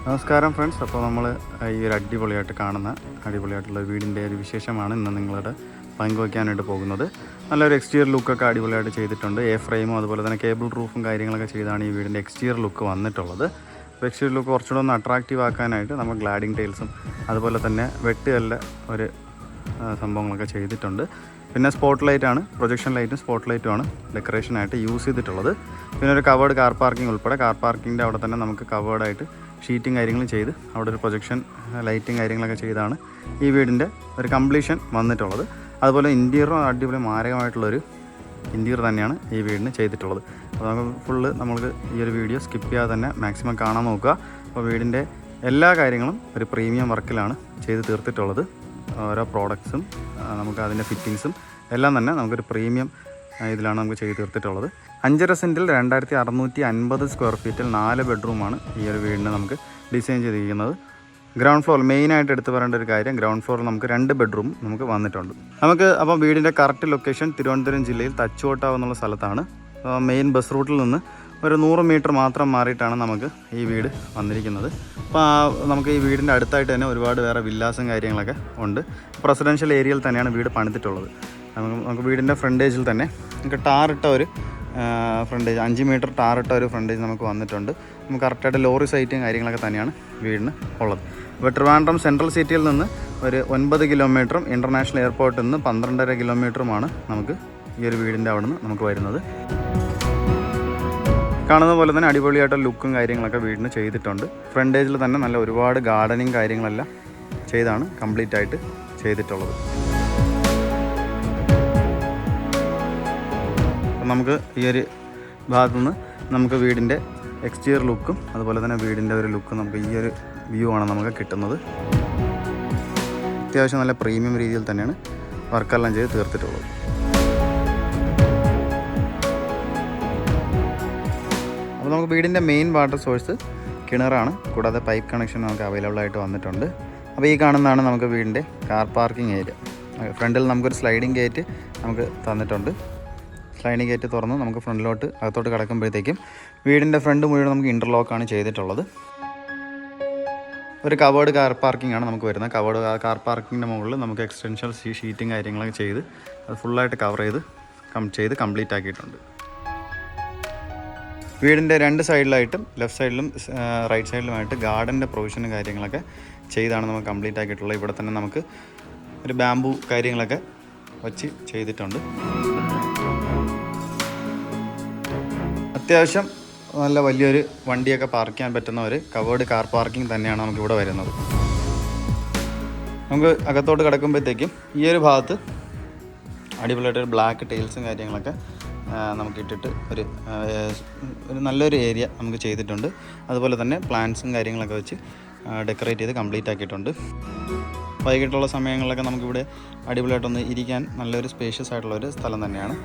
നമസ്കാരം ഫ്രണ്ട്സ്. അപ്പോൾ നമ്മൾ ഈ ഒരു അടിപൊളിയായിട്ടുള്ള വീടിൻ്റെ ഒരു വിശേഷമാണ് ഇന്ന് നിങ്ങളുടെ പങ്കുവയ്ക്കാനായിട്ട് പോകുന്നത്. നല്ലൊരു എക്സ്റ്റീരിയർ ലുക്കൊക്കെ അടിപൊളിയായിട്ട് ചെയ്തിട്ടുണ്ട്. ഫ്രെയിമും അതുപോലെ തന്നെ കേബിൾ റൂഫും കാര്യങ്ങളൊക്കെ ചെയ്താണ് ഈ വീടിൻ്റെ എക്സ്റ്റീരിയർ ലുക്ക് വന്നിട്ടുള്ളത്. അപ്പോൾ എക്സ്റ്റീരിയർ ലുക്ക് കുറച്ചുകൂടെ ഒന്ന് അട്രാക്റ്റീവ് ആക്കാനായിട്ട് നമ്മൾ ഗ്ലാഡിങ് ടൈൽസും അതുപോലെ തന്നെ വെട്ടുകല്ല് ഒരു സംഭവങ്ങളൊക്കെ ചെയ്തിട്ടുണ്ട്. പിന്നെ സ്പോട്ട് ലൈറ്റാണ്, പ്രൊജക്ഷൻ ലൈറ്റും സ്പോട്ട് ലൈറ്റുമാണ് ഡെക്കറേഷനായിട്ട് യൂസ് ചെയ്തിട്ടുള്ളത്. പിന്നെ ഒരു കവേർഡ് കാർ പാർക്കിംഗ് ഉൾപ്പെടെ കാർ പാർക്കിങ്ങിൻ്റെ അവിടെ തന്നെ നമുക്ക് കവേർഡായിട്ട് ഷീറ്റും കാര്യങ്ങളും ചെയ്ത് അവിടെ ഒരു പ്രൊജക്ഷൻ ലൈറ്റും കാര്യങ്ങളൊക്കെ ചെയ്താണ് ഈ വീടിൻ്റെ ഒരു കംപ്ലീഷൻ വന്നിട്ടുള്ളത്. അതുപോലെ ഇൻറ്റീരിയറും അടിപൊളി മാരകമായിട്ടുള്ളൊരു ഇൻറ്റീരിയർ തന്നെയാണ് ഈ വീടിന് ചെയ്തിട്ടുള്ളത്. അപ്പോൾ നമുക്ക് നമ്മൾക്ക് ഈ ഒരു വീഡിയോ സ്കിപ്പ് ചെയ്യാതെ തന്നെ മാക്സിമം കാണാൻ നോക്കുക. അപ്പോൾ വീടിൻ്റെ എല്ലാ കാര്യങ്ങളും ഒരു പ്രീമിയം വർക്കിലാണ് ചെയ്ത് തീർത്തിട്ടുള്ളത്. ഓരോ പ്രോഡക്ട്സും നമുക്ക് അതിൻ്റെ ഫിറ്റിങ്സും എല്ലാം തന്നെ നമുക്കൊരു പ്രീമിയം ഇതിലാണ് നമുക്ക് ചെയ്ത് തീർത്തിട്ടുള്ളത്. 5.5 സെൻറ്റിൽ 2650 സ്ക്വയർ ഫീറ്റിൽ 4 ബെഡ്റൂമാണ് ഈ ഒരു വീടിന് നമുക്ക് ഡിസൈൻ ചെയ്തിരിക്കുന്നത്. ഗ്രൗണ്ട് ഫ്ലോർ മെയിനായിട്ട് എടുത്ത് പറയേണ്ട ഒരു കാര്യം, ഗ്രൗണ്ട് ഫ്ലോറിൽ നമുക്ക് 2 ബെഡ്റൂം നമുക്ക് വന്നിട്ടുണ്ട്. അപ്പോൾ വീടിൻ്റെ കറക്റ്റ് ലൊക്കേഷൻ തിരുവനന്തപുരം ജില്ലയിൽ തച്ചുകോട്ടാവ് എന്നുള്ള സ്ഥലത്താണ്. മെയിൻ ബസ് റൂട്ടിൽ നിന്ന് ഒരു 100 മീറ്റർ മാത്രം മാറിയിട്ടാണ് നമുക്ക് ഈ വീട് വന്നിരിക്കുന്നത്. അപ്പോൾ നമുക്ക് ഈ വീടിൻ്റെ അടുത്തായിട്ട് തന്നെ ഒരുപാട് വേറെ വില്ലാസും കാര്യങ്ങളൊക്കെ ഉണ്ട്. റെസിഡൻഷ്യൽ ഏരിയയിൽ തന്നെയാണ് വീട് പണിതിട്ടുള്ളത്. നമുക്ക് വീടിൻ്റെ ഫ്രണ്ടേജിൽ തന്നെ നമുക്ക് ടാറിട്ട ഒരു ഫ്രണ്ടേജ് 5 മീറ്റർ ടാറിട്ട ഒരു ഫ്രണ്ടേജ് നമുക്ക് വന്നിട്ടുണ്ട്. നമുക്ക് കറക്റ്റായിട്ട് ലോറി സൈറ്റും കാര്യങ്ങളൊക്കെ തന്നെയാണ് വീടിന് ഉള്ളത്. അപ്പോൾ ട്രിവാൻഡ്രം സെൻട്രൽ സിറ്റിയിൽ നിന്ന് ഒരു 9 കിലോമീറ്ററും ഇൻ്റർനാഷണൽ എയർപോർട്ടിൽ നിന്ന് 12.5 കിലോമീറ്ററുമാണ് നമുക്ക് ഈ ഒരു വീടിൻ്റെ അവിടെ നിന്ന് നമുക്ക് വരുന്നത്. കാണുന്ന പോലെ തന്നെ അടിപൊളിയായിട്ടുള്ള ലുക്കും കാര്യങ്ങളൊക്കെ വീടിന് ചെയ്തിട്ടുണ്ട്. ഫ്രണ്ടേജിൽ തന്നെ നല്ല ഒരുപാട് ഗാർഡനിങ് കാര്യങ്ങളെല്ലാം ചെയ്താണ് കംപ്ലീറ്റ് ആയിട്ട് ചെയ്തിട്ടുള്ളത്. അപ്പം നമുക്ക് ഈ ഒരു ഭാഗത്തു നിന്ന് നമുക്ക് വീടിൻ്റെ എക്സ്റ്റീരിയർ ലുക്കും അതുപോലെ തന്നെ വീടിൻ്റെ ഒരു ലുക്കും നമുക്ക് ഈ ഒരു വ്യൂ ആണ് നമുക്ക് കിട്ടുന്നത്. അത്യാവശ്യം നല്ല പ്രീമിയം രീതിയിൽ തന്നെയാണ് വർക്കെല്ലാം ചെയ്ത് തീർത്തിട്ടുള്ളത്. അപ്പോൾ നമുക്ക് വീടിൻ്റെ മെയിൻ വാട്ടർ സോഴ്സ് കിണറാണ്, കൂടാതെ പൈപ്പ് കണക്ഷൻ നമുക്ക് അവൈലബിൾ ആയിട്ട് വന്നിട്ടുണ്ട്. അപ്പോൾ ഈ കാണുന്നതാണ് നമുക്ക് വീടിൻ്റെ കാർ പാർക്കിംഗ് ഏരിയ. ഫ്രണ്ടിൽ നമുക്കൊരു സ്ലൈഡിങ് ഗേറ്റ് നമുക്ക് തന്നിട്ടുണ്ട്. സ്ലൈഡിങ് ഗേറ്റ് തുറന്ന് നമുക്ക് അകത്തോട്ട് കിടക്കുമ്പോഴത്തേക്കും വീടിൻ്റെ ഫ്രണ്ട് മുഴുവൻ നമുക്ക് ഇൻ്റർലോക്കാണ് ചെയ്തിട്ടുള്ളത്. ഒരു കവേർഡ് കാർ പാർക്കിംഗ് ആണ് നമുക്ക് വരുന്നത്. കവേർഡ് കാർ പാർക്കിങ്ങിൻ്റെ മുകളിൽ നമുക്ക് എക്സ്റ്റൻഷൻ ഷീറ്റും കാര്യങ്ങളൊക്കെ ചെയ്ത് അത് ഫുള്ളായിട്ട് കവർ ചെയ്ത് കംപ്ലീറ്റ് ആക്കിയിട്ടുണ്ട്. വീടിൻ്റെ 2 സൈഡിലായിട്ടും ലെഫ്റ്റ് സൈഡിലും റൈറ്റ് സൈഡിലുമായിട്ട് ഗാർഡൻ്റെ പ്രൊവിഷനും കാര്യങ്ങളൊക്കെ ചെയ്താണ് നമുക്ക് കംപ്ലീറ്റ് ആക്കിയിട്ടുള്ളത്. ഇവിടെ തന്നെ നമുക്ക് ഒരു ബാംബു കാര്യങ്ങളൊക്കെ വച്ച് ചെയ്തിട്ടുണ്ട്. അത്യാവശ്യം നല്ല വലിയൊരു വണ്ടിയൊക്കെ പാർക്ക് ചെയ്യാൻ പറ്റുന്ന ഒരു കവേർഡ് കാർ പാർക്കിംഗ് തന്നെയാണ് നമുക്കിവിടെ വരുന്നത്. നമുക്ക് അകത്തോട്ട് കിടക്കുമ്പോഴത്തേക്കും ഈ ഒരു ഭാഗത്ത് അടിപൊളിയായിട്ടൊരു ബ്ലാക്ക് ടൈൽസും കാര്യങ്ങളൊക്കെ നമുക്കിട്ടിട്ട് ഒരു നല്ലൊരു ഏരിയ നമുക്ക് ചെയ്തിട്ടുണ്ട്. അതുപോലെ തന്നെ പ്ലാന്റ്സും കാര്യങ്ങളൊക്കെ വെച്ച് ഡെക്കറേറ്റ് ചെയ്ത് കംപ്ലീറ്റ് ആക്കിയിട്ടുണ്ട്. വൈകിട്ടുള്ള സമയങ്ങളിലൊക്കെ നമുക്കിവിടെ അടിപൊളിയായിട്ടൊന്ന് ഇരിക്കാൻ നല്ലൊരു സ്പേഷ്യസ് ആയിട്ടുള്ളൊരു സ്ഥലം തന്നെയാണ്.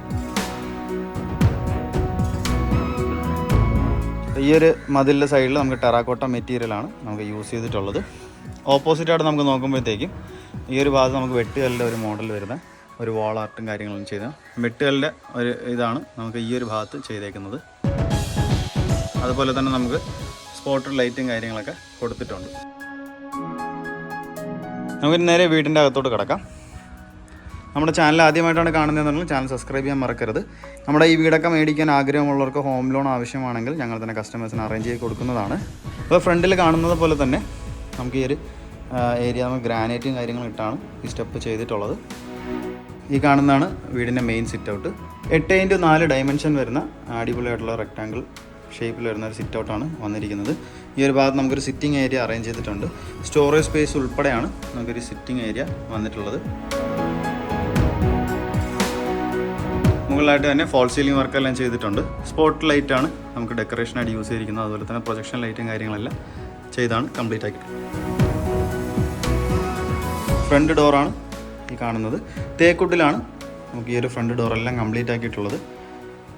ഈ ഒരു മതിലിൻ്റെ സൈഡിൽ നമുക്ക് ടെറാക്കോട്ട മെറ്റീരിയലാണ് നമുക്ക് യൂസ് ചെയ്തിട്ടുള്ളത്. ഓപ്പോസിറ്റായിട്ട് നമുക്ക് നോക്കുമ്പോഴത്തേക്കും ഈ ഒരു ഭാഗത്ത് നമുക്ക് വെട്ടുകല്ലിൻ്റെ ഒരു മോഡൽ വരുന്ന ഒരു വാൾ ആർട്ടും കാര്യങ്ങളും ചെയ്ത വെട്ടുകല്ലിൻ്റെ ഒരു ഇതാണ് നമുക്ക് ഈ ഒരു ഭാഗത്ത് ചെയ്തേക്കുന്നത്. അതുപോലെ തന്നെ നമുക്ക് സ്പോട്ട് ലൈറ്റും കാര്യങ്ങളൊക്കെ കൊടുത്തിട്ടുണ്ട്. നമുക്ക് നേരെ വീടിൻ്റെ അകത്തോട്ട് കിടക്കാം. നമ്മുടെ ചാനൽ ആദ്യമായിട്ടാണ് കാണുന്നതെന്നുണ്ടെങ്കിൽ ചാനൽ സബ്സ്ക്രൈബ് ചെയ്യാൻ മറക്കരുത്. നമ്മുടെ ഈ വീടൊക്കെ മേടിക്കാൻ ആഗ്രഹമുള്ളവർക്ക് ഹോം ലോൺ ആവശ്യമാണെങ്കിൽ ഞങ്ങൾ തന്നെ കസ്റ്റമേഴ്സിന് അറേഞ്ച് ചെയ്ത് കൊടുക്കുന്നതാണ്. അപ്പോൾ ഫ്രണ്ടിൽ കാണുന്നത് പോലെ തന്നെ നമുക്ക് ഈ ഒരു ഏരിയ നമുക്ക് ഗ്രാനൈറ്റും കാര്യങ്ങളും ഇട്ടാണ് ഈ സ്റ്റെപ്പ് ചെയ്തിട്ടുള്ളത്. ഈ കാണുന്നതാണ് വീടിൻ്റെ main sit out. 8x4 dimension വരുന്ന അടിപൊളിയായിട്ടുള്ള റെക്ടാങ്കിൾ ഷേപ്പിൽ വരുന്ന ഒരു സിറ്റ് ഔട്ടാണ് വന്നിരിക്കുന്നത്. ഈ ഒരു ഭാഗത്ത് നമുക്കൊരു സിറ്റിംഗ് ഏരിയ അറേഞ്ച് ചെയ്തിട്ടുണ്ട്. സ്റ്റോറേജ് സ്പേസ് ഉൾപ്പെടെയാണ് നമുക്കൊരു സിറ്റിംഗ് ഏരിയ വന്നിട്ടുള്ളത്. മുകളിലായിട്ട് തന്നെ ഫോൾ സീലിംഗ് വർക്കെല്ലാം ചെയ്തിട്ടുണ്ട്. സ്പോട്ട് ലൈറ്റാണ് നമുക്ക് ഡെക്കറേഷനായിട്ട് യൂസ് ചെയ്തിരിക്കുന്നത്. അതുപോലെ തന്നെ പ്രൊജക്ഷൻ ലൈറ്റും കാര്യങ്ങളെല്ലാം ചെയ്താണ് കംപ്ലീറ്റ് ആക്കിയിട്ടുള്ളത്. ഫ്രണ്ട് ഡോറാണ് ഈ കാണുന്നത്. തേക്കുട്ടിലാണ് നമുക്ക് ഈ ഒരു ഫ്രണ്ട് ഡോറെല്ലാം കംപ്ലീറ്റ് ആക്കിയിട്ടുള്ളത്.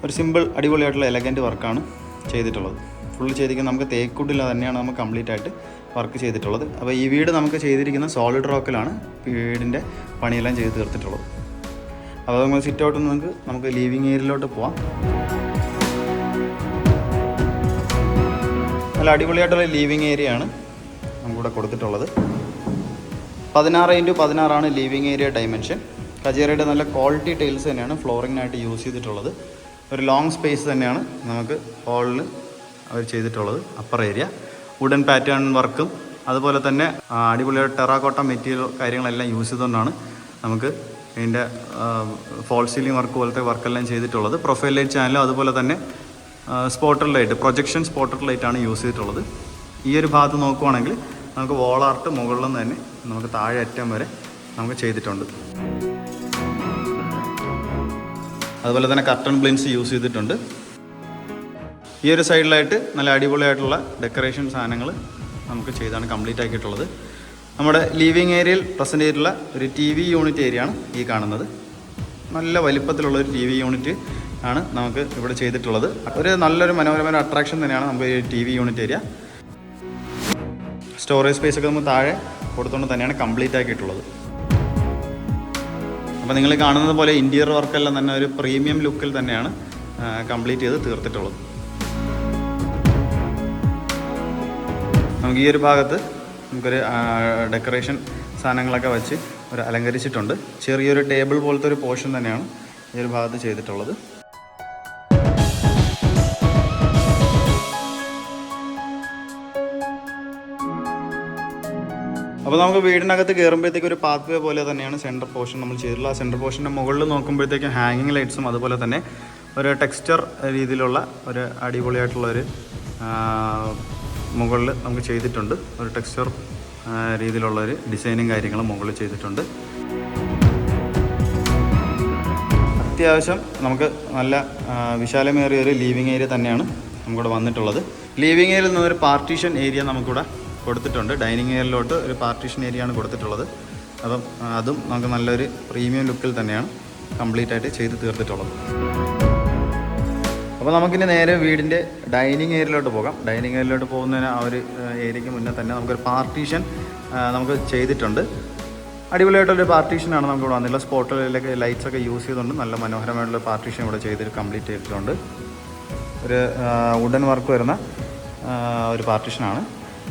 ഒരു സിമ്പിൾ അടിപൊളിയായിട്ടുള്ള എലഗൻറ്റ് വർക്കാണ് ചെയ്തിട്ടുള്ളത്. ഫുള്ള് ചെയ്തിരിക്കുന്നത് നമുക്ക് തേക്കുട്ടിൽ തന്നെയാണ് നമുക്ക് കംപ്ലീറ്റ് ആയിട്ട് വർക്ക് ചെയ്തിട്ടുള്ളത്. അപ്പോൾ ഈ വീട് നമുക്ക് ചെയ്തിരിക്കുന്ന സോളിഡ് റോക്കിലാണ് വീടിൻ്റെ പണിയെല്ലാം ചെയ്ത് തീർത്തിട്ടുള്ളത്. അപ്പോൾ നമ്മൾ സിറ്റ് ഔട്ടിൽ നിന്ന് നമുക്ക് ലിവിങ് ഏരിയയിലോട്ട് പോവാം. നല്ല അടിപൊളിയായിട്ടുള്ള ലിവിങ് ഏരിയ ആണ്. നമുക്കിവിടെ കൊടുത്തിട്ടുള്ളത്. 16x16 living area dimension. കജേരയുടെ നല്ല ക്വാളിറ്റി ടൈൽസ് തന്നെയാണ് ഫ്ലോറിങ്ങിനായിട്ട് യൂസ് ചെയ്തിട്ടുള്ളത്. ഒരു ലോങ് സ്പേസ് തന്നെയാണ് നമുക്ക് ഹാളിൽ അവർ ചെയ്തിട്ടുള്ളത്. അപ്പർ ഏരിയ വുഡൻ പാറ്റേൺ വർക്കും അതുപോലെ തന്നെ അടിപൊളിയായിട്ട് ടെറാക്കോട്ട മെറ്റീരിയൽ കാര്യങ്ങളെല്ലാം യൂസ് ചെയ്തുകൊണ്ടാണ് നമുക്ക് ഇതിൻ്റെ ഫോൾ സീലിംഗ് വർക്ക് പോലത്തെ വർക്കെല്ലാം ചെയ്തിട്ടുള്ളത്. പ്രൊഫൈൽ ലൈറ്റ് ചാനലും അതുപോലെ തന്നെ സ്പോട്ടർ ലൈറ്റ്, പ്രൊജക്ഷൻ സ്പോട്ടർ ലൈറ്റാണ് യൂസ് ചെയ്തിട്ടുള്ളത്. ഈ ഒരു ഭാഗത്ത് നോക്കുവാണെങ്കിൽ നമുക്ക് വോൾ ആർട്ട് മുകളിൽ നിന്ന് തന്നെ നമുക്ക് താഴെ അറ്റം വരെ നമുക്ക് ചെയ്തിട്ടുണ്ട്. അതുപോലെ തന്നെ കർട്ടൺ ബ്ലിൻസ് യൂസ് ചെയ്തിട്ടുണ്ട്. ഈ ഒരു സൈഡിലായിട്ട് നല്ല അടിപൊളിയായിട്ടുള്ള ഡെക്കറേഷൻ സാധനങ്ങൾ നമുക്ക് ചെയ്താണ് കംപ്ലീറ്റ് ആക്കിയിട്ടുള്ളത്. നമ്മുടെ ലിവിങ് ഏരിയയിൽ പ്രസൻറ്റ് ചെയ്തിട്ടുള്ള ഒരു TV യൂണിറ്റ് ഏരിയയാണ് ഈ കാണുന്നത്. നല്ല വലിപ്പത്തിലുള്ളൊരു TV യൂണിറ്റ് ആണ് നമുക്ക് ഇവിടെ ചെയ്തിട്ടുള്ളത്. ഒരു നല്ലൊരു മനോഹരമായ അട്രാക്ഷൻ തന്നെയാണ് നമുക്ക് ഈ TV unit area. Storage space ഒക്കെ നമുക്ക് താഴെ കൊടുത്തുകൊണ്ട് തന്നെയാണ് കംപ്ലീറ്റ് ആക്കിയിട്ടുള്ളത്. അപ്പോൾ നിങ്ങൾ കാണുന്നത് പോലെ ഇൻറ്റീരിയർ വർക്കെല്ലാം തന്നെ ഒരു പ്രീമിയം ലുക്കിൽ തന്നെയാണ് കംപ്ലീറ്റ് ചെയ്ത് തീർത്തിട്ടുള്ളത്. നമുക്ക് ഈ ഒരു ഭാഗത്ത് നമുക്കൊരു ഡെക്കറേഷൻ സാധനങ്ങളൊക്കെ വെച്ച് ഒരു അലങ്കരിച്ചിട്ടുണ്ട്. ചെറിയൊരു ടേബിൾ പോലത്തെ ഒരു പോർഷൻ തന്നെയാണ് ഈ ഒരു ഭാഗത്ത് ചെയ്തിട്ടുള്ളത്. അപ്പോൾ നമുക്ക് വീടിനകത്ത് കയറുമ്പോഴത്തേക്ക് ഒരു പാത്ത് വേ പോലെ തന്നെയാണ് സെൻറ്റർ പോർഷൻ നമ്മൾ ചെയ്തിട്ടുള്ളത്. ആ സെൻറ്റർ പോർഷൻ്റെ മുകളിൽ നോക്കുമ്പോഴത്തേക്കും ഹാങ്ങിങ് ലൈറ്റ്സും അതുപോലെ തന്നെ ഒരു ടെക്സ്ചർ രീതിയിലുള്ള ഒരു അടിപൊളിയായിട്ടുള്ളൊരു മുകളിൽ നമുക്ക് ചെയ്തിട്ടുണ്ട്. ഒരു ടെക്സ്ചർ രീതിയിലുള്ളൊരു ഡിസൈനും കാര്യങ്ങളും മുകളിൽ ചെയ്തിട്ടുണ്ട്. അത്യാവശ്യം നമുക്ക് നല്ല വിശാലമേറിയൊരു ലിവിങ് ഏരിയ തന്നെയാണ് നമുക്കിവിടെ വന്നിട്ടുള്ളത്. ലിവിങ് ഏരിയയിൽ നിന്നൊരു പാർട്ടീഷൻ ഏരിയ നമുക്കിവിടെ കൊടുത്തിട്ടുണ്ട്. ഡൈനിങ് ഏരിയയിലോട്ട് ഒരു പാർട്ടീഷൻ ഏരിയയാണ് കൊടുത്തിട്ടുള്ളത്. അപ്പം അതും നമുക്ക് നല്ലൊരു പ്രീമിയം ലുക്കിൽ തന്നെയാണ് കംപ്ലീറ്റ് ആയിട്ട് ചെയ്ത് തീർത്തിട്ടുള്ളത്. അപ്പോൾ നമുക്കിനി നേരെ വീടിൻ്റെ ഡൈനിങ് ഏരിയയിലോട്ട് പോകാം. ഡൈനിങ് ഏരിയയിലോട്ട് പോകുന്നതിന് ആ ഒരു ഏരിയയ്ക്ക് മുന്നേ തന്നെ നമുക്കൊരു പാർട്ടീഷൻ നമുക്ക് ചെയ്തിട്ടുണ്ട്. അടിപൊളിയായിട്ടൊരു പാർട്ടീഷനാണ് നമുക്കിവിടെ വന്നിട്ടുള്ളത്. സ്പോട്ടിലേക്ക് ലൈറ്റ്സൊക്കെ യൂസ് ചെയ്തുകൊണ്ട് നല്ല മനോഹരമായിട്ടുള്ള പാർട്ടീഷൻ ഇവിടെ ചെയ്തിട്ട് കംപ്ലീറ്റ് ചെയ്തിട്ടുണ്ട്. ഒരു വുഡൻ വർക്ക് വരുന്ന ഒരു പാർട്ടീഷനാണ്.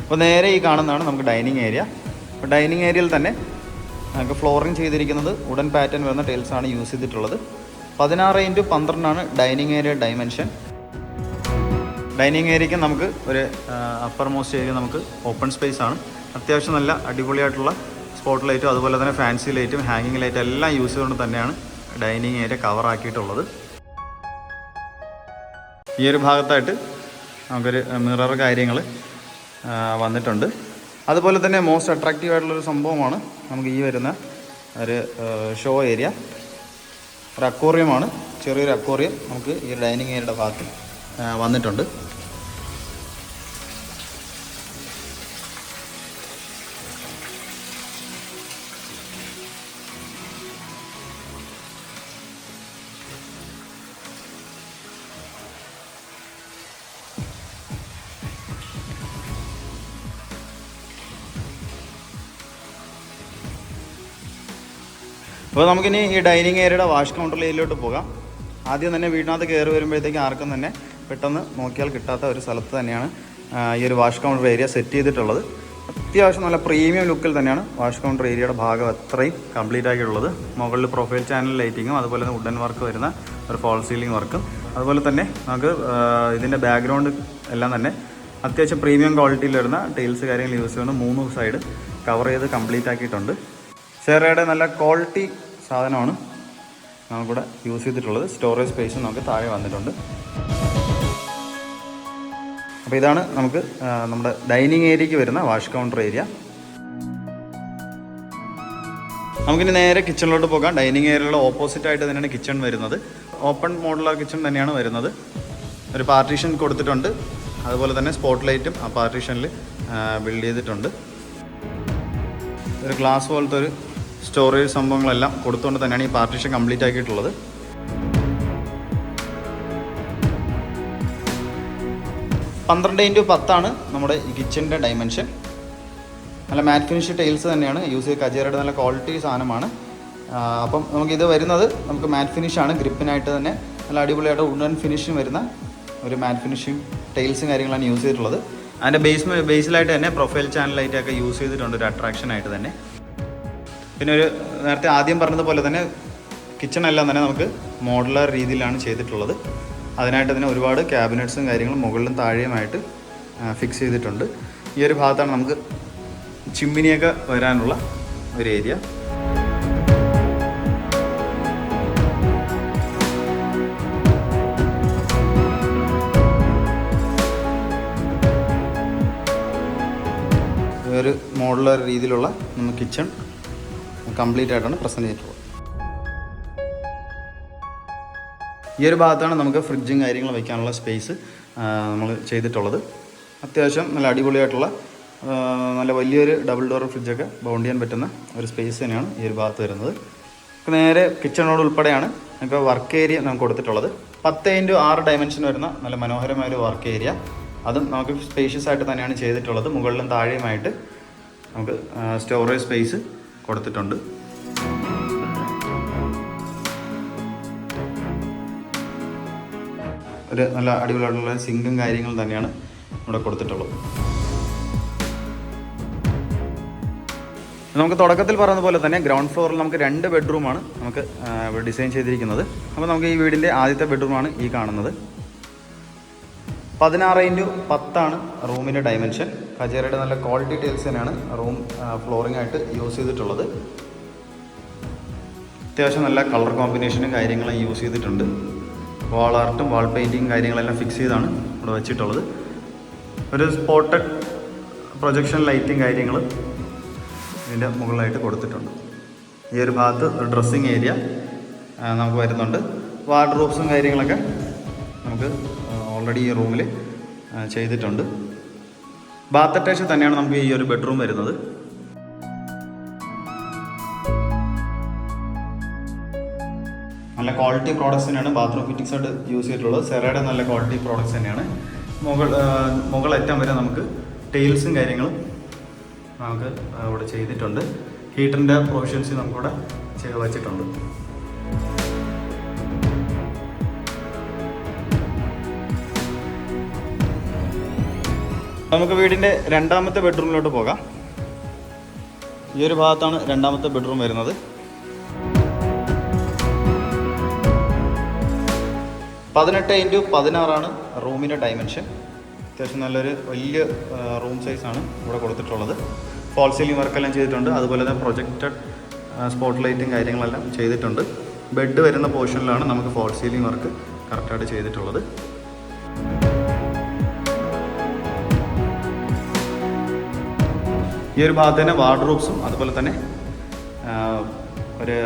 അപ്പോൾ നേരെ ഈ കാണുന്നതാണ് നമുക്ക് ഡൈനിങ് ഏരിയ. അപ്പോൾ ഡൈനിങ് ഏരിയയിൽ തന്നെ നമുക്ക് ഫ്ലോറിങ് ചെയ്തിരിക്കുന്നത് വുഡൻ പാറ്റേൺ വരുന്ന ടൈൽസാണ് യൂസ് ചെയ്തിട്ടുള്ളത്. 16x12 dining area dimension. Dining ഏരിയയ്ക്ക് നമുക്ക് ഒരു അപ്പർ മോസ്റ്റ് ഏരിയ നമുക്ക് ഓപ്പൺ സ്പേസ് ആണ്. അത്യാവശ്യം നല്ല അടിപൊളിയായിട്ടുള്ള സ്പോട്ട് ലൈറ്റും അതുപോലെ തന്നെ ഫാൻസി ലൈറ്റും ഹാങ്ങിങ് ലൈറ്റും എല്ലാം യൂസ് ചെയ്തുകൊണ്ട് തന്നെയാണ് ഡൈനിങ് ഏരിയ കവറാക്കിയിട്ടുള്ളത്. ഈ ഒരു ഭാഗത്തായിട്ട് നമുക്കൊരു മിറർ കാര്യങ്ങൾ വന്നിട്ടുണ്ട്. അതുപോലെ തന്നെ മോസ്റ്റ് അട്രാക്റ്റീവ് ആയിട്ടുള്ളൊരു സംഭവമാണ് നമുക്ക് ഈ വരുന്ന ഒരു ഷോ ഏരിയ. ഒരു അക്വേറിയമാണ്, ചെറിയൊരു അക്വേറിയം നമുക്ക് ഈ ഡൈനിങ് ഏരിയയുടെ ഭാഗത്ത് വന്നിട്ടുണ്ട്. അപ്പോൾ നമുക്കിനി ഈ ഡൈനിങ് ഏരിയയുടെ വാഷ് കൗണ്ടർ ഏരിയയിലോട്ട് പോകാം. ആദ്യം തന്നെ വീടിനകത്ത് കയറി വരുമ്പോഴത്തേക്കും ആർക്കും തന്നെ പെട്ടെന്ന് നോക്കിയാൽ കിട്ടാത്ത ഒരു സ്ഥലത്ത് തന്നെയാണ് ഈ ഒരു വാഷ് കൗണ്ടർ ഏരിയ സെറ്റ് ചെയ്തിട്ടുള്ളത്. അത്യാവശ്യം നല്ല പ്രീമിയം ലുക്കിൽ തന്നെയാണ് വാഷ് കൗണ്ടർ ഏരിയയുടെ ഭാഗം അത്രയും കംപ്ലീറ്റ് ആക്കിയിട്ടുള്ളത്. മുകളിൽ പ്രൊഫൈൽ ചാനൽ ലൈറ്റിങ്ങും അതുപോലെ തന്നെ വുഡൻ വർക്ക് വരുന്ന ഒരു ഫോൾ സീലിംഗ് വർക്കും അതുപോലെ തന്നെ നമുക്ക് ഇതിൻ്റെ ബാക്ക്ഗ്രൗണ്ട് എല്ലാം തന്നെ അത്യാവശ്യം പ്രീമിയം ക്വാളിറ്റിയിൽ വരുന്ന ടൈൽസ് കാര്യങ്ങൾ യൂസ് ചെയ്യുന്ന 3 സൈഡ് കവർ ചെയ്ത് കംപ്ലീറ്റ് ആക്കിയിട്ടുണ്ട്. സെറയുടെ നല്ല ക്വാളിറ്റി സാധനമാണ് നമുക്കിവിടെ യൂസ് ചെയ്തിട്ടുള്ളത്. സ്റ്റോറേജ് സ്പേസും നമുക്ക് താഴെ വന്നിട്ടുണ്ട്. അപ്പോൾ ഇതാണ് നമുക്ക് നമ്മുടെ ഡൈനിങ് ഏരിയയ്ക്ക് വരുന്ന വാഷ് കൗണ്ടർ ഏരിയ. നമുക്കിനി നേരെ കിച്ചണിലോട്ട് പോകാം. ഡൈനിങ് ഏരിയയുടെ ഓപ്പോസിറ്റായിട്ട് തന്നെയാണ് കിച്ചൺ വരുന്നത്. ഓപ്പൺ മോഡുലർ കിച്ചൺ തന്നെയാണ് വരുന്നത്. ഒരു പാർട്ടീഷൻ കൊടുത്തിട്ടുണ്ട്. അതുപോലെ തന്നെ സ്പോട്ട് ലൈറ്റും ആ പാർട്ടീഷനിൽ ബിൽഡ് ചെയ്തിട്ടുണ്ട്. ഒരു ഗ്ലാസ് പോലത്തെ ഒരു സ്റ്റോറേജ് സംഭവങ്ങളെല്ലാം കൊടുത്തുകൊണ്ട് തന്നെയാണ് ഈ പാർട്ടീഷൻ കംപ്ലീറ്റ് ആക്കിയിട്ടുള്ളത്. പന്ത്രണ്ട് ഇൻറ്റു 10 നമ്മുടെ ഈ കിച്ചൻ്റെ ഡൈമെൻഷൻ. നല്ല മാറ്റ് ഫിനിഷ് ടൈൽസ് തന്നെയാണ് യൂസ് ചെയ്ത്. കജേരയുടെ നല്ല ക്വാളിറ്റി സാധനമാണ്. അപ്പം നമുക്കിത് വരുന്നത് നമുക്ക് മാറ്റ് ഫിനിഷാണ്. ഗ്രിപ്പിനായിട്ട് തന്നെ നല്ല അടിപൊളിയായിട്ട് വുഡൻ ഫിനിഷും വരുന്ന ഒരു മാറ്റ് ഫിനിഷിങ് ടൈൽസും കാര്യങ്ങളാണ് യൂസ് ചെയ്തിട്ടുള്ളത്. അതിൻ്റെ ബേസിലായിട്ട് തന്നെ പ്രൊഫൈൽ ചാനലായിട്ടൊക്കെ യൂസ് ചെയ്തിട്ടുണ്ട് ഒരു അട്രാക്ഷനായിട്ട് തന്നെ. പിന്നെ ഒരു നേരത്തെ ആദ്യം പറഞ്ഞതുപോലെ തന്നെ കിച്ചണെല്ലാം തന്നെ നമുക്ക് മോഡുലാർ രീതിയിലാണ് ചെയ്തിട്ടുള്ളത്. അതിനായിട്ട് തന്നെ ഒരുപാട് ക്യാബിനറ്റ്സും കാര്യങ്ങളും മുകളിലും താഴെയുമായിട്ട് ഫിക്സ് ചെയ്തിട്ടുണ്ട്. ഈ ഒരു ഭാഗത്താണ് നമുക്ക് ചിമ്മിനിയൊക്കെ വരാനുള്ള ഒരു ഏരിയ. ഒരു മോഡുലാർ രീതിയിലുള്ള നമുക്ക് കിച്ചൺ കംപ്ലീറ്റ് ആയിട്ടാണ് പ്രസൻറ്റ് ചെയ്തിട്ടുള്ളത്. ഈ ഒരു ഭാഗത്താണ് നമുക്ക് ഫ്രിഡ്ജും കാര്യങ്ങളും വയ്ക്കാനുള്ള സ്പേസ് നമ്മൾ ചെയ്തിട്ടുള്ളത്. അത്യാവശ്യം നല്ല അടിപൊളിയായിട്ടുള്ള നല്ല വലിയൊരു ഡബിൾ ഡോർ ഫ്രിഡ്ജൊക്കെ ബൗണ്ട് ചെയ്യാൻ പറ്റുന്ന ഒരു സ്പേസ് തന്നെയാണ് ഈ ഒരു ഭാഗത്ത് വരുന്നത്. നേരെ കിച്ചണോട് ഉൾപ്പെടെയാണ് ഇപ്പോൾ വർക്ക് ഏരിയ നമുക്ക് കൊടുത്തിട്ടുള്ളത്. 10x6 ഡയമെൻഷൻ വരുന്ന നല്ല മനോഹരമായ ഒരു വർക്ക് ഏരിയ. അതും നമുക്ക് സ്പേഷ്യസ് ആയിട്ട് തന്നെയാണ് ചെയ്തിട്ടുള്ളത്. മുകളിലും താഴെയുമായിട്ട് നമുക്ക് സ്റ്റോറേജ് സ്പേസ് കൊടുത്തിട്ടുണ്ട്. ഒരു നല്ല അടിപൊളിയായിട്ടുള്ള സിങ്കും കാര്യങ്ങളും തന്നെയാണ് ഇവിടെ കൊടുത്തിട്ടുള്ളത്. നമുക്ക് തുടക്കത്തിൽ പറഞ്ഞതുപോലെ തന്നെ ഗ്രൗണ്ട് ഫ്ലോറിൽ നമുക്ക് 2 ബെഡ്റൂമാണ് നമുക്ക് ഇവിടെ ഡിസൈൻ ചെയ്തിരിക്കുന്നത്. അപ്പോൾ നമുക്ക് ഈ വീടിൻ്റെ ആദ്യത്തെ ബെഡ്റൂമാണ് ഈ കാണുന്നത്. 16x10 റൂമിൻ്റെ ഡയമെൻഷൻ. കജേരയുടെ നല്ല ക്വാളിറ്റി ടൈൽസ് തന്നെയാണ് റൂം ഫ്ലോറിംഗ് ആയിട്ട് യൂസ് ചെയ്തിട്ടുള്ളത്. അത്യാവശ്യം നല്ല കളർ കോമ്പിനേഷനും കാര്യങ്ങളും യൂസ് ചെയ്തിട്ടുണ്ട്. വാൾ ആർട്ടും വാൾ പെയിൻറ്റിങ് കാര്യങ്ങളെല്ലാം ഫിക്സ് ചെയ്താണ് ഇവിടെ വെച്ചിട്ടുള്ളത്. ഒരു സ്പോട്ടഡ് പ്രൊജക്ഷൻ ലൈറ്റും കാര്യങ്ങളും ഇതിൻ്റെ മുകളിലായിട്ട് കൊടുത്തിട്ടുണ്ട്. ഈ ഒരു ഭാഗത്ത് ഒരു ഡ്രസ്സിങ് ഏരിയ നമുക്ക് വരുന്നുണ്ട്. വാർഡ്രോബ്സും കാര്യങ്ങളൊക്കെ നമുക്ക് ഓൾറെഡി ഈ റൂമിൽ ചെയ്തിട്ടുണ്ട്. ബാത്ത് അറ്റാച്ച് തന്നെയാണ് നമുക്ക് ഈ ഒരു ബെഡ്റൂം വരുന്നത്. നല്ല ക്വാളിറ്റി പ്രോഡക്റ്റ്സ് തന്നെയാണ് ബാത്റൂം ഫിറ്റിങ്സ് ആയിട്ട് യൂസ് ചെയ്തിട്ടുള്ളത്. സെറയുടെ നല്ല ക്വാളിറ്റി പ്രോഡക്റ്റ്സ് തന്നെയാണ്. മുകളറ്റം വരെ നമുക്ക് ടൈൽസും കാര്യങ്ങളും നമുക്ക് ഇവിടെ ചെയ്തിട്ടുണ്ട്. ഹീറ്ററിൻ്റെ പ്രൊവിഷൻസ് നമുക്കിവിടെ വച്ചിട്ടുണ്ട്. നമുക്ക് വീടിൻ്റെ രണ്ടാമത്തെ ബെഡ്റൂമിലോട്ട് പോകാം. ഈ ഒരു ഭാഗത്താണ് രണ്ടാമത്തെ ബെഡ്റൂം വരുന്നത്. 18x16 റൂമിൻ്റെ ഡയമെൻഷൻ. അത്യാവശ്യം നല്ലൊരു വലിയ റൂം സൈസാണ് ഇവിടെ കൊടുത്തിട്ടുള്ളത്. ഫോൾ സീലിംഗ് വർക്കെല്ലാം ചെയ്തിട്ടുണ്ട്. അതുപോലെ തന്നെ പ്രൊജക്റ്റഡ് സ്പോട്ട് ലൈറ്റും കാര്യങ്ങളെല്ലാം ചെയ്തിട്ടുണ്ട്. ബെഡ് വരുന്ന പോർഷനിലാണ് നമുക്ക് ഫോൾ സീലിംഗ് വർക്ക് കറക്റ്റായിട്ട് ചെയ്തിട്ടുള്ളത്. ഈ ഒരു ഭാഗത്ത് തന്നെ വാർഡ്രോബ്സും അതുപോലെ തന്നെ ഒരു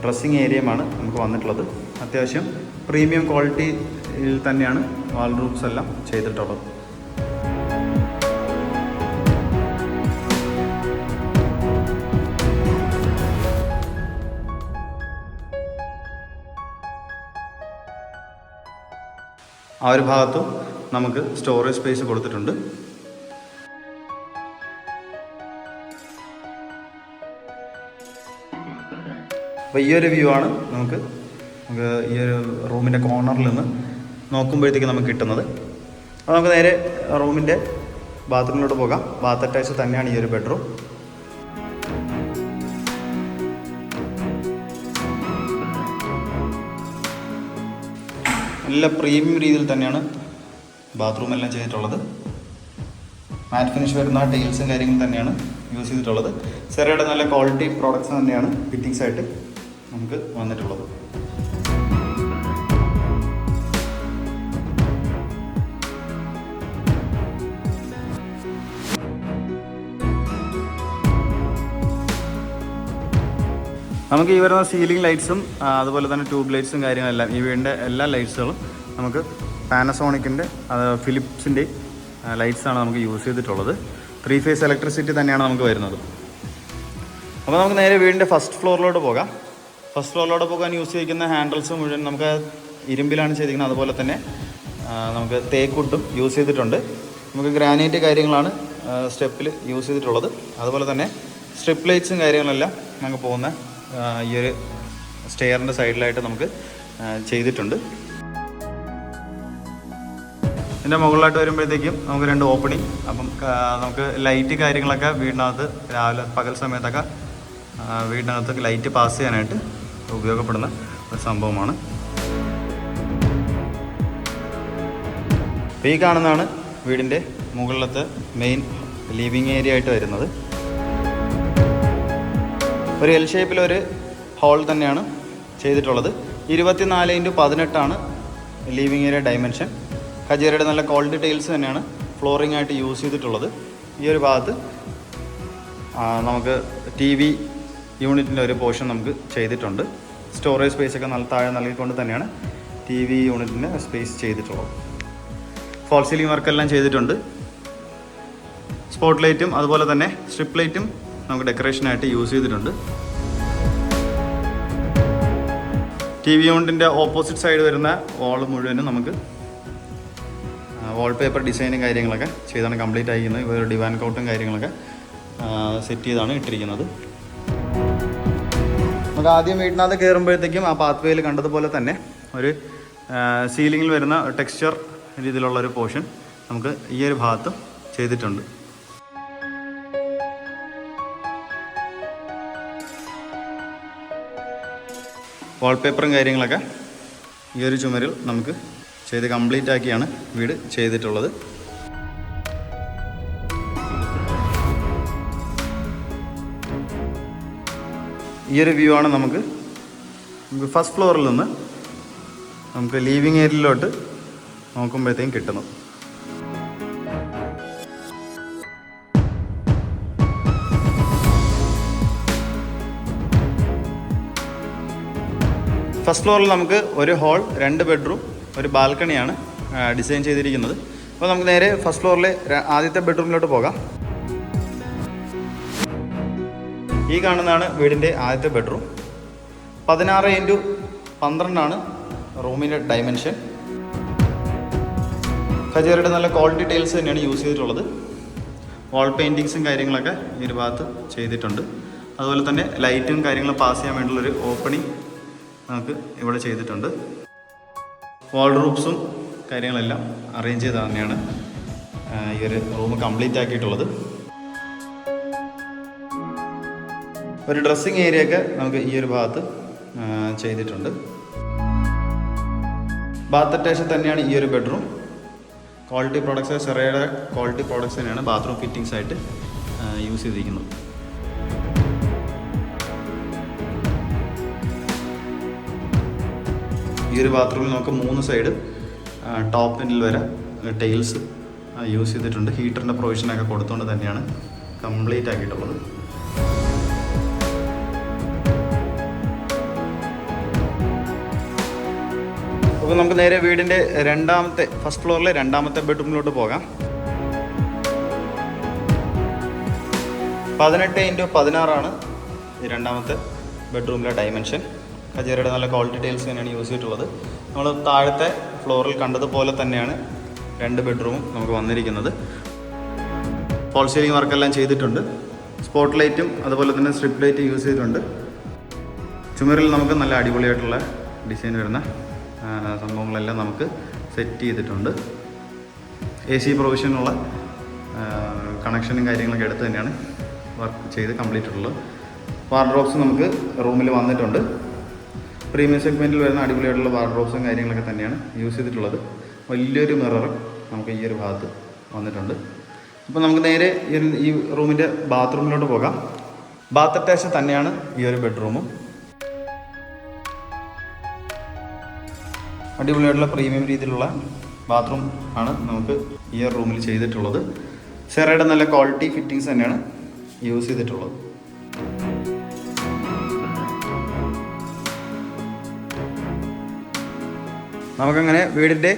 ഡ്രസ്സിങ് ഏരിയയുമാണ് നമുക്ക് വന്നിട്ടുള്ളത്. അത്യാവശ്യം പ്രീമിയം ക്വാളിറ്റിയിൽ തന്നെയാണ് വാർഡ്രോബ്സ് എല്ലാം ചെയ്തിട്ടുള്ളത്. ആ ഒരു ഭാഗത്തും നമുക്ക് സ്റ്റോറേജ് സ്പേസ് കൊടുത്തിട്ടുണ്ട്. അപ്പോൾ ഈ ഒരു വ്യൂ ആണ് നമുക്ക് ഈ ഒരു റൂമിൻ്റെ കോർണറിൽ നിന്ന് നോക്കുമ്പോഴത്തേക്ക് നമുക്ക് കിട്ടുന്നത്. അപ്പോൾ നമുക്ക് നേരെ റൂമിൻ്റെ ബാത്റൂമിലോട്ട് പോകാം. ബാത്ത് അറ്റാച്ച് തന്നെയാണ് ഈ ഒരു ബെഡ്റൂം. നല്ല പ്രീമിയം രീതിയിൽ തന്നെയാണ് ബാത്റൂം എല്ലാം ചെയ്തിട്ടുള്ളത്. മാറ്റ് ഫിനിഷ് വരുന്ന ടൈൽസും കാര്യങ്ങളും തന്നെയാണ് യൂസ് ചെയ്തിട്ടുള്ളത്. സെറയുടെ നല്ല ക്വാളിറ്റി പ്രോഡക്റ്റ്സ് തന്നെയാണ് ഫിറ്റിങ്സ് ആയിട്ട് നമുക്ക് വന്നിട്ടുള്ളത്. നമുക്ക് ഈ വരുന്ന സീലിംഗ് ലൈറ്റ്സും അതുപോലെ തന്നെ ട്യൂബ് ലൈറ്റ്സും കാര്യങ്ങളെല്ലാം ഈ വീടിൻ്റെ എല്ലാ ലൈറ്റ്സുകളും നമുക്ക് പാനസോണിക്കിൻ്റെ ഫിലിപ്സിൻ്റെ ലൈറ്റ്സാണ് നമുക്ക് യൂസ് ചെയ്തിട്ടുള്ളത്. 3 ഫേസ് ഇലക്ട്രിസിറ്റി തന്നെയാണ് നമുക്ക് വരുന്നത്. അപ്പോൾ നമുക്ക് നേരെ വീടിൻ്റെ ഫസ്റ്റ് ഫ്ലോറിലോട്ട് പോകാം. ഫസ്റ്റ് ഫ്ലോറിലോട്ട് പോകാൻ യൂസ് ചെയ്തിരിക്കുന്ന ഹാൻഡിൽസ് മുഴുവൻ നമുക്ക് ഇരുമ്പിലാണ് ചെയ്തിരിക്കുന്നത്. അതുപോലെ തന്നെ നമുക്ക് തേക്കുട്ടും യൂസ് ചെയ്തിട്ടുണ്ട്. നമുക്ക് ഗ്രാനൈറ്റ് കാര്യങ്ങളാണ് സ്റ്റെപ്പിൽ യൂസ് ചെയ്തിട്ടുള്ളത്. അതുപോലെ തന്നെ സ്ട്രിപ്പ് ലൈറ്റ്സും കാര്യങ്ങളെല്ലാം നമുക്ക് പോകുന്ന ഈ ഒരു സ്റ്റെയറിൻ്റെ സൈഡിലായിട്ട് നമുക്ക് ചെയ്തിട്ടുണ്ട്. ഇതിൻ്റെ മുകളിലായിട്ട് വരുമ്പോഴത്തേക്കും നമുക്ക് 2 ഓപ്പണിങ്. അപ്പം നമുക്ക് ലൈറ്റ് കാര്യങ്ങളൊക്കെ വീടിനകത്ത് രാവിലെ പകൽ സമയത്തൊക്കെ വീടിനകത്ത് ലൈറ്റ് പാസ് ചെയ്യാനായിട്ട് ഉപയോഗപ്പെടുന്ന ഒരു സംഭവമാണ്. ഈ കാണുന്നതാണ് വീടിൻ്റെ മുകളിലത്തെ മെയിൻ ലിവിങ് ഏരിയ ആയിട്ട് വരുന്നത്. ഒരു എൽ ഷേപ്പിലൊരു ഹാൾ തന്നെയാണ് ചെയ്തിട്ടുള്ളത്. 24x18 living area dimension. കജേരയുടെ നല്ല ക്വാളിറ്റി ടൈൽസ് തന്നെയാണ് ഫ്ലോറിംഗ് ആയിട്ട് യൂസ് ചെയ്തിട്ടുള്ളത്. ഈ ഒരു ഭാഗത്ത് നമുക്ക് TV യൂണിറ്റിൻ്റെ ഒരു പോർഷൻ നമുക്ക് ചെയ്തിട്ടുണ്ട്. സ്റ്റോറേജ് സ്പേസൊക്കെ നല്ല താഴെ നൽകിക്കൊണ്ട് തന്നെയാണ് TV യൂണിറ്റിൻ്റെ സ്പേസ് ചെയ്തിട്ടുള്ളത്. ഫോൾ സീലിംഗ് വർക്കെല്ലാം ചെയ്തിട്ടുണ്ട്. സ്പോട്ട് ലൈറ്റും അതുപോലെ തന്നെ സ്ട്രിപ്പ് ലൈറ്റും നമുക്ക് ഡെക്കറേഷനായിട്ട് യൂസ് ചെയ്തിട്ടുണ്ട്. TV യൂണിറ്റിൻ്റെ ഓപ്പോസിറ്റ് സൈഡ് വരുന്ന വാൾ മുഴുവനും നമുക്ക് വാൾപേപ്പർ ഡിസൈനും കാര്യങ്ങളൊക്കെ ചെയ്താണ് കംപ്ലീറ്റ് ആയിരിക്കുന്നത്. ഇവർ ഡിവാൻ കൗട്ടും കാര്യങ്ങളൊക്കെ സെറ്റ് ചെയ്താണ് ഇട്ടിരിക്കുന്നത്. നമുക്ക് ആദ്യം വീട്ടിനകത്ത് കയറുമ്പോഴത്തേക്കും ആ പാത്ത് വേയിൽ കണ്ടതുപോലെ തന്നെ ഒരു സീലിങ്ങിൽ വരുന്ന ടെക്സ്ചർ രീതിയിലുള്ളൊരു പോർഷൻ നമുക്ക് ഈ ഒരു ഭാഗത്ത് ചെയ്തിട്ടുണ്ട്. വാൾപേപ്പറും കാര്യങ്ങളൊക്കെ ഈ ഒരു ചുമരിൽ നമുക്ക് ചെയ്ത് കംപ്ലീറ്റ് ആക്കിയാണ് വീട് ചെയ്തിട്ടുള്ളത്. ഈ ഒരു വ്യൂ ആണ് നമുക്ക് ഫസ്റ്റ് ഫ്ലോറിൽ നിന്ന് നമുക്ക് ലിവിങ് ഏരിയയിലോട്ട് നോക്കുമ്പോഴത്തേക്കും കിട്ടുന്നത്. ഫസ്റ്റ് ഫ്ലോറിൽ നമുക്ക് ഒരു ഹാൾ, 2 ബെഡ്റൂം, ഒരു ബാൽക്കണിയാണ് ഡിസൈൻ ചെയ്തിരിക്കുന്നത്. അപ്പോൾ നമുക്ക് നേരെ ഫസ്റ്റ് ഫ്ലോറിലെ ആദ്യത്തെ ബെഡ്റൂമിലോട്ട് പോകാം. ഈ കാണുന്നതാണ് വീടിൻ്റെ ആദ്യത്തെ ബെഡ്റൂം. 16x12 റൂമിൻ്റെ ഡയമെൻഷൻ. കജേരയുടെ നല്ല ക്വാളിറ്റി ടൈൽസ് തന്നെയാണ് യൂസ് ചെയ്തിട്ടുള്ളത്. വാൾ പെയിൻറ്റിങ്സും കാര്യങ്ങളൊക്കെ ഈ ഒരു ഭാഗത്ത് ചെയ്തിട്ടുണ്ട്. അതുപോലെ തന്നെ ലൈറ്റും കാര്യങ്ങളും പാസ് ചെയ്യാൻ വേണ്ടിയുള്ളൊരു ഓപ്പണിങ് നമുക്ക് ഇവിടെ ചെയ്തിട്ടുണ്ട്. വാൾഡ്രോബ്സും കാര്യങ്ങളെല്ലാം അറേഞ്ച് ചെയ്ത് തന്നെയാണ് ഈ ഒരു റൂം കംപ്ലീറ്റ് ആക്കിയിട്ടുള്ളത്. ഒരു ഡ്രസ്സിങ് ഏരിയ ഒക്കെ നമുക്ക് ഈ ഒരു ഭാഗത്ത് ചെയ്തിട്ടുണ്ട്. ബാത്ത് അറ്റാച്ച് തന്നെയാണ് ഈ ഒരു ബെഡ്റൂം. ക്വാളിറ്റി പ്രോഡക്ട്സ്, സെറയുടെ ക്വാളിറ്റി പ്രോഡക്ട്സ് തന്നെയാണ് ബാത്റൂം ഫിറ്റിങ്സ് ആയിട്ട് യൂസ് ചെയ്തിരിക്കുന്നത്. ഈ ഒരു ബാത്റൂമിൽ നമുക്ക് 3 സൈഡ് ടോപ്പ് എൻഡിൽ വരെ ടൈൽസ് യൂസ് ചെയ്തിട്ടുണ്ട്. ഹീറ്ററിൻ്റെ പ്രൊവിഷനൊക്കെ കൊടുത്തുകൊണ്ട് തന്നെയാണ് കംപ്ലീറ്റ് ആക്കിയിട്ടുള്ളത്. അപ്പോൾ നമുക്ക് നേരെ വീടിൻ്റെ ഫസ്റ്റ് ഫ്ലോറിലെ 2ാമത്തെ ബെഡ്റൂമിലോട്ട് പോകാം. 18x16 ഈ 2ാമത്തെ ബെഡ്റൂമിലെ ഡയമെൻഷൻ. കജേരയുടെ നല്ല ക്വാളിറ്റി ടൈൽസ് തന്നെയാണ് യൂസ് ചെയ്തിട്ടുള്ളത്. നമ്മൾ താഴത്തെ ഫ്ലോറിൽ കണ്ടതുപോലെ തന്നെയാണ് 2 ബെഡ്റൂമും നമുക്ക് വന്നിരിക്കുന്നത്. ഫോൾ സീലിംഗ് വർക്കെല്ലാം ചെയ്തിട്ടുണ്ട്. സ്പോട്ട് ലൈറ്റും അതുപോലെ തന്നെ സ്ട്രിപ്പ് ലൈറ്റ് യൂസ് ചെയ്തിട്ടുണ്ട്. ചുമരിൽ നമുക്ക് നല്ല അടിപൊളിയായിട്ടുള്ള ഡിസൈൻ വരുന്ന സംഭവങ്ങളെല്ലാം നമുക്ക് സെറ്റ് ചെയ്തിട്ടുണ്ട്. AC പ്രൊവിഷനുള്ള കണക്ഷനും കാര്യങ്ങളൊക്കെ എടുത്ത് തന്നെയാണ് വർക്ക് ചെയ്ത് കംപ്ലീറ്റ് ഉള്ളത്. വാർഡ്രോബ്സ് നമുക്ക് റൂമിൽ വന്നിട്ടുണ്ട്. പ്രീമിയം സെഗ്മെൻറ്റിൽ വരുന്ന അടിപൊളിയായിട്ടുള്ള വാർഡ്രോബ്സും കാര്യങ്ങളൊക്കെ തന്നെയാണ് യൂസ് ചെയ്തിട്ടുള്ളത്. വലിയൊരു മിറർ നമുക്ക് ഈ ഒരു ഭാഗത്ത് വന്നിട്ടുണ്ട്. അപ്പോൾ നമുക്ക് നേരെ ഈ റൂമിൻ്റെ ബാത്റൂമിലോട്ട് പോകാം. ബാത്ത് അറ്റാച്ച് തന്നെയാണ് ഈ ഒരു ബെഡ്റൂമും. അടിപൊളിയായിട്ടുള്ള പ്രീമിയം രീതിയിലുള്ള ബാത്റൂം ആണ് നമുക്ക് ഈ റൂമിൽ ചെയ്തിട്ടുള്ളത്. സെറയുടെ നല്ല ക്വാളിറ്റി ഫിറ്റിങ്സ് തന്നെയാണ് യൂസ് ചെയ്തിട്ടുള്ളത്. നമുക്കങ്ങനെ വീടിൻ്റെ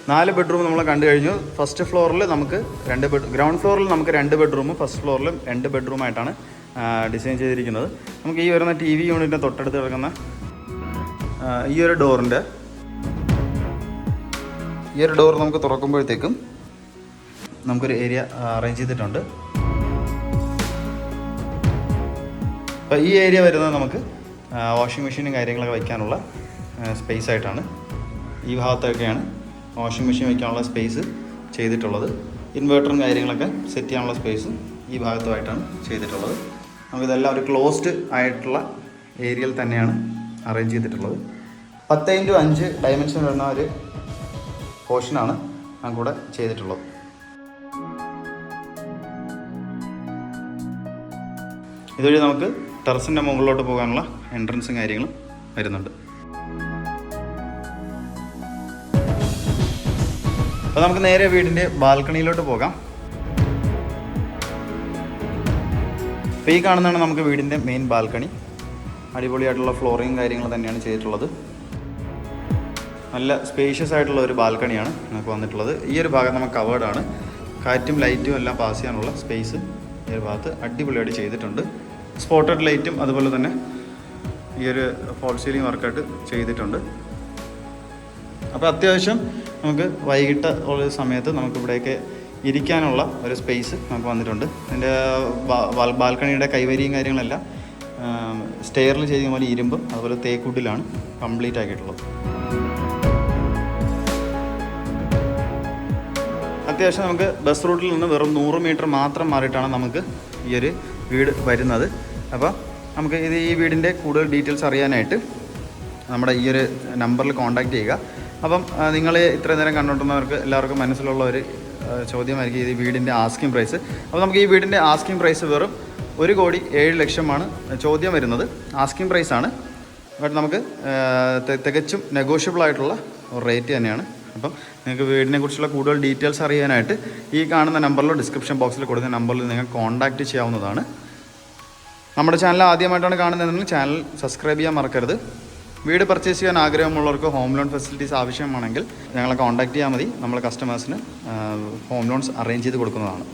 4 ബെഡ്റൂം നമ്മൾ കണ്ടു കഴിഞ്ഞു. ഫസ്റ്റ് ഫ്ലോറിൽ നമുക്ക് ഗ്രൗണ്ട് ഫ്ലോറിൽ നമുക്ക് 2 ബെഡ്റൂമും ഫസ്റ്റ് ഫ്ലോറിലും 2 ബെഡ്റൂമായിട്ടാണ് ഡിസൈൻ ചെയ്തിരിക്കുന്നത്. നമുക്ക് ഈ വരുന്ന TV യൂണിറ്റിൻ്റെ തൊട്ടടുത്ത് കിടക്കുന്ന ഈ ഒരു ഡോർ നമുക്ക് തുറക്കുമ്പോഴത്തേക്കും നമുക്കൊരു ഏരിയ അറേഞ്ച് ചെയ്തിട്ടുണ്ട്. അപ്പോൾ ഈ ഏരിയ വരുന്നത് നമുക്ക് വാഷിംഗ് മെഷീനും കാര്യങ്ങളൊക്കെ വയ്ക്കാനുള്ള സ്പേസ് ആയിട്ടാണ്. ഈ ഭാഗത്തൊക്കെയാണ് വാഷിംഗ് മെഷീൻ വയ്ക്കാനുള്ള സ്പേസ് ചെയ്തിട്ടുള്ളത്. ഇൻവേർട്ടറും കാര്യങ്ങളൊക്കെ സെറ്റ് ചെയ്യാനുള്ള സ്പേസും ഈ ഭാഗത്തുമായിട്ടാണ് ചെയ്തിട്ടുള്ളത്. നമുക്കിതെല്ലാം ഒരു ക്ലോസ്ഡ് ആയിട്ടുള്ള ഏരിയയിൽ തന്നെയാണ് അറേഞ്ച് ചെയ്തിട്ടുള്ളത്. 10x5 ഡയമെൻഷൻ വരുന്ന ഒരു പോർഷനാണ് കൂടെ ചെയ്തിട്ടുള്ളത്. ഇതുവഴി നമുക്ക് ടെറസിൻ്റെ മുകളിലോട്ട് പോകാനുള്ള എൻട്രൻസും കാര്യങ്ങളും വരുന്നുണ്ട്. അപ്പോൾ നമുക്ക് നേരെ വീടിൻ്റെ ബാൽക്കണിയിലോട്ട് പോകാം. അപ്പോൾ ഈ കാണുന്നതാണ് നമുക്ക് വീടിൻ്റെ മെയിൻ ബാൽക്കണി. അടിപൊളിയായിട്ടുള്ള ഫ്ലോറിങ് കാര്യങ്ങൾ തന്നെയാണ് ചെയ്തിട്ടുള്ളത്. നല്ല സ്പേഷ്യസ് ആയിട്ടുള്ള ഒരു ബാൽക്കണിയാണ് നമുക്ക് വന്നിട്ടുള്ളത്. ഈ ഒരു ഭാഗം നമുക്ക് കവേർഡാണ്. കാറ്റും ലൈറ്റും എല്ലാം പാസ് ചെയ്യാനുള്ള സ്പേസ് ഈ ഒരു ഭാഗത്ത് അടിപൊളിയായിട്ട് ചെയ്തിട്ടുണ്ട്. സ്പോട്ടഡ് ലൈറ്റും അതുപോലെ തന്നെ ഈ ഒരു ഫോൾ സീലിംഗ് വർക്കായിട്ട് ചെയ്തിട്ടുണ്ട്. അപ്പോൾ അത്യാവശ്യം നമുക്ക് വൈകിട്ട് ഉള്ള സമയത്ത് നമുക്കിവിടെയൊക്കെ ഇരിക്കാനുള്ള ഒരു സ്പേസ് നമുക്ക് വന്നിട്ടുണ്ട്. അതിൻ്റെ ബാൽക്കണിയുടെ കൈവരിയും കാര്യങ്ങളെല്ലാം സ്റ്റെയറിൽ ചെയ്യുന്ന പോലെ ഇരുമ്പും അതുപോലെ തേക്കുഡിലാണ് കംപ്ലീറ്റ് ആക്കിയിട്ടുള്ളത്. അത്യാവശ്യം നമുക്ക് ബസ് റൂട്ടിൽ നിന്ന് വെറും 100 മീറ്റർ മാത്രം മാറിയിട്ടാണ് നമുക്ക് ഈ ഒരു വീട് വരുന്നത്. അപ്പോൾ നമുക്ക് ഈ വീടിൻ്റെ കൂടുതൽ ഡീറ്റെയിൽസ് അറിയാനായിട്ട് നമ്മുടെ ഈ ഒരു നമ്പറിൽ കോൺടാക്റ്റ് ചെയ്യുക. അപ്പം നിങ്ങൾ ഇത്രയും നേരം കണ്ടുകൊണ്ടിരുന്നവർക്ക് എല്ലാവർക്കും മനസ്സിലുള്ള ഒരു ചോദ്യമായിരിക്കും ഈ വീടിൻ്റെ ആസ്കിംഗ് പ്രൈസ്. അപ്പോൾ നമുക്ക് ഈ വീടിൻ്റെ ആസ്കിംഗ് പ്രൈസ് വെറും 1,07,00,000 ചോദ്യം വരുന്നത്. ആസ്കിംഗ് പ്രൈസാണ്. ബട്ട് നമുക്ക് തികച്ചും നെഗോഷ്യബിൾ ആയിട്ടുള്ള ഒരു റേറ്റ് തന്നെയാണ്. അപ്പം നിങ്ങൾക്ക് വീടിനെ കുറിച്ചുള്ള കൂടുതൽ ഡീറ്റെയിൽസ് അറിയാനായിട്ട് ഈ കാണുന്ന നമ്പറിലോ ഡിസ്ക്രിപ്ഷൻ ബോക്സിൽ കൊടുക്കുന്ന നമ്പറിൽ നിങ്ങൾക്ക് കോൺടാക്റ്റ് ചെയ്യാവുന്നതാണ്. നമ്മുടെ ചാനൽ ആദ്യമായിട്ടാണ് കാണുന്നതെങ്കിൽ ചാനൽ സബ്സ്ക്രൈബ് ചെയ്യാൻ മറക്കരുത്. വീട് പർച്ചേസ് ചെയ്യാൻ ആഗ്രഹമുള്ളവർക്ക് ഹോം ലോൺ ഫെസിലിറ്റീസ് ആവശ്യമാണെങ്കിൽ ഞങ്ങളെ കോൺടാക്റ്റ് ചെയ്യാൽ മതി. നമ്മൾ കസ്റ്റമേഴ്സിന് ഹോം ലോൺസ് അറേഞ്ച് ചെയ്ത് കൊടുക്കുന്നതാണ്.